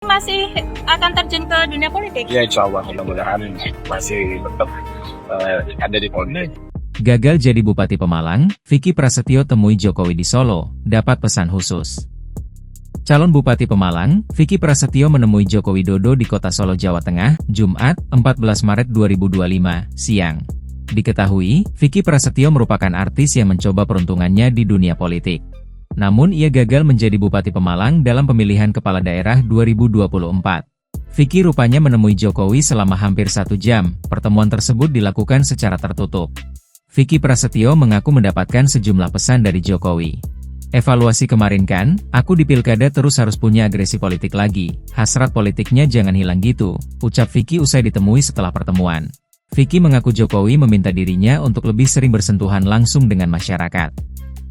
Masih akan terjun ke dunia politik? Ya insya Allah mudah-mudahan masih tetap ada di politik. Gagal jadi Bupati Pemalang, Vicky Prasetyo temui Jokowi di Solo, dapat pesan khusus. Calon Bupati Pemalang, Vicky Prasetyo menemui Joko Widodo di Kota Solo, Jawa Tengah, Jumat, 14 Maret 2025, siang. Diketahui, Vicky Prasetyo merupakan artis yang mencoba peruntungannya di dunia politik. Namun ia gagal menjadi Bupati Pemalang dalam pemilihan kepala daerah 2024. Vicky rupanya menemui Jokowi selama hampir 1 jam, pertemuan tersebut dilakukan secara tertutup. Vicky Prasetyo mengaku mendapatkan sejumlah pesan dari Jokowi. Evaluasi kemarin kan, aku di pilkada terus harus punya agresi politik lagi, hasrat politiknya jangan hilang gitu, ucap Vicky usai ditemui setelah pertemuan. Vicky mengaku Jokowi meminta dirinya untuk lebih sering bersentuhan langsung dengan masyarakat.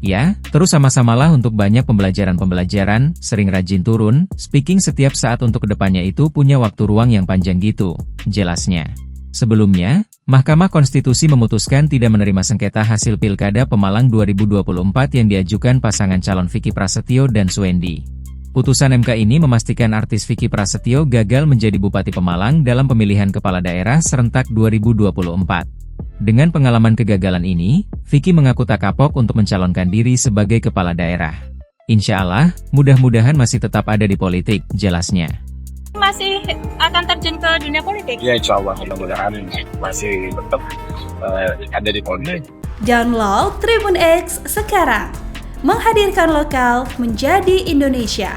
Ya, terus sama-samalah untuk banyak pembelajaran, sering rajin turun, speaking setiap saat untuk kedepannya itu punya waktu ruang yang panjang gitu, jelasnya. Sebelumnya, Mahkamah Konstitusi memutuskan tidak menerima sengketa hasil Pilkada Pemalang 2024 yang diajukan pasangan calon Vicky Prasetyo dan Suendi. Putusan MK ini memastikan artis Vicky Prasetyo gagal menjadi Bupati Pemalang dalam pemilihan kepala daerah serentak 2024. Dengan pengalaman kegagalan ini, Vicky mengaku tak kapok untuk mencalonkan diri sebagai kepala daerah. Insya Allah, mudah-mudahan masih tetap ada di politik, jelasnya. Masih akan terjun ke dunia politik? Ya insya Allah mudah-mudahan masih tetap ada di politik. Download Tribun X sekarang, menghadirkan lokal menjadi Indonesia.